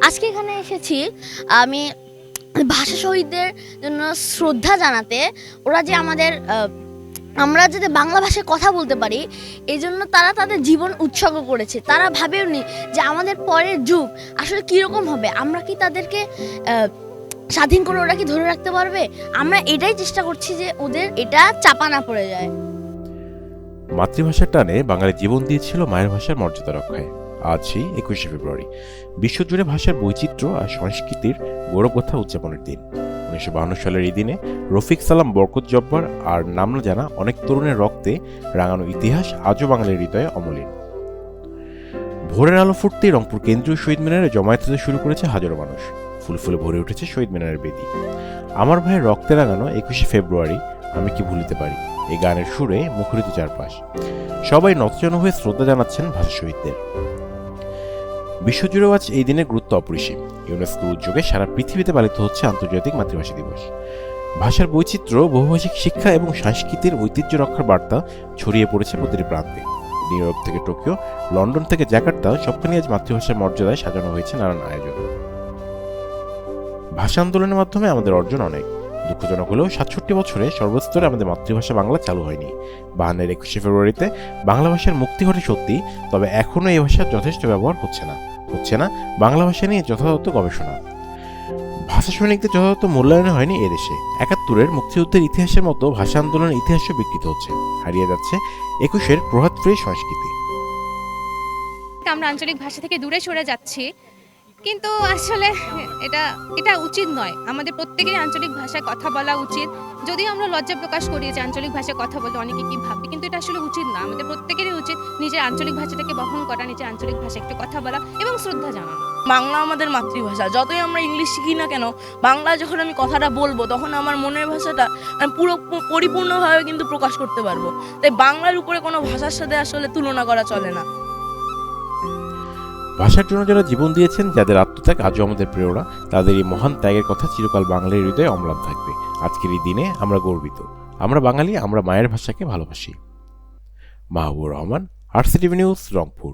আজকে এখানে এসেছি আমি ভাষা শহীদদের জন্য শ্রদ্ধা জানাতে। ওরা যে আমাদের আমরা যাতে বাংলা ভাষায় কথা বলতে পারি এই জন্য তারা তাদের জীবন উৎসর্গ করেছে। তারা ভাবেওনি যে আমাদের পরের যুগ আসলে কীরকম হবে, আমরা কি তাদেরকে স্বাধীন করে ওরা কি ধরে রাখতে পারবে। আমরা এটাই চেষ্টা করছি যে ওদের এটা চাপা না পড়ে যায়। মাতৃভাষার টানে বাঙালি জীবন দিয়েছিল মায়ের ভাষার মর্যাদা রক্ষায়। আজ সেই 21শে ফেব্রুয়ারি বিশ্বজুড়ে ভাষার বৈচিত্র্য আর সংস্কৃতির গৌরবগাথা উদযাপনের দিন। 1952 সালের এই দিনে রফিক সালাম, বরকত জব্বার আর নাম না জানা অনেক তরুণের রক্তে রাঙানো ইতিহাস আজও বাঙালির হৃদয়ে অমলিন। ভোরের আলো ফুটতেই রংপুর কেন্দ্রীয় শহীদ মিনারে জমায়েত হতে শুরু করেছে হাজারো মানুষ। ফুলে ফুলে ভরে উঠেছে শহীদ মিনারের বেদি। আমার ভাইয়ের রক্তে রাঙানো 21শে ফেব্রুয়ারি আমি কি ভুলিতে পারি, এই গানের সুরে মুখরিত চারপাশ। সবাই নতজান হয়ে শ্রদ্ধা জানাচ্ছেন ভাষা শহীদদের। বিশ্বজুড়েও আজ এই দিনের গুরুত্ব অপরিসীম। ইউনেস্কোর উদ্যোগে সারা পৃথিবীতে পালিত হচ্ছে আন্তর্জাতিক মাতৃভাষা দিবস। ভাষার বৈচিত্র্য, বহুভাষিক শিক্ষা এবং সংস্কৃতির ঐতিহ্য রক্ষার বার্তা ছড়িয়ে পড়েছে প্রতিটি প্রান্তে। নিউ ইয়র্ক থেকে টোকিও, লন্ডন থেকে জাকার্তা, সবখানে আজ মাতৃভাষার মর্যাদায় সাজানো হয়েছে নানান আয়োজন। ভাষা আন্দোলনের মাধ্যমে আমাদের অর্জন অনেক। দুঃখজনক হলেও 67 বছরে সর্বস্তরে আমাদের মাতৃভাষা বাংলা চালু হয়নি। 52-এর 21শে ফেব্রুয়ারিতে বাংলা ভাষার মুক্তি ঘটে সত্যি, তবে এখনও এই ভাষার যথেষ্ট ব্যবহার হচ্ছে না বাংলা ভাষা নিয়ে যথাযথ গবেষণা। ভাষা সৈনিকদের যথাযথ মূল্যায়ন হয়নি এদেশে। 71-এর মুক্তিযুদ্ধের ইতিহাসের মতো ভাষা আন্দোলনের ইতিহাসও বিকৃত হচ্ছে। হারিয়ে যাচ্ছে 21-এর প্রভাতপ্রিয় সংস্কৃতি। আমরা আঞ্চলিক ভাষা থেকে দূরে সরে যাচ্ছি, কিন্তু আসলে এটা উচিত নয়। আমাদের প্রত্যেকেরই আঞ্চলিক ভাষায় কথা বলা উচিত। যদিও আমরা লজ্জা প্রকাশ করি যে আঞ্চলিক ভাষায় কথা বলতে অনেকে কি ভাববে, কিন্তু এটা আসলে উচিত না। আমাদের প্রত্যেকেরই উচিত নিজের আঞ্চলিক ভাষাটাকে বহন করা, নিজের আঞ্চলিক ভাষায় একটু কথা বলা এবং শ্রদ্ধা জানানো। বাংলা আমাদের মাতৃভাষা। যতই আমরা ইংলিশ শিখি না কেন, বাংলা যখন আমি কথাটা বলবো তখন আমার মনের ভাষাটা আমি পুরো পরিপূর্ণভাবে কিন্তু প্রকাশ করতে পারবো। তাই বাংলার উপরে কোনো ভাষার সাথে আসলে তুলনা করা চলে না। ভাষার জন্য যারা জীবন দিয়েছেন, যাদের আত্মত্যাগ আজও আমাদের প্রেরণা, তাদের এই মহান ত্যাগের কথা চিরকাল বাঙালির হৃদয়ে অম্লান থাকবে। আজকের এই দিনে আমরা গর্বিত। আমরা বাঙালি, আমরা মায়ের ভাষাকে ভালোবাসি। Mahbubur Rahman, RCTV news, Rangpur.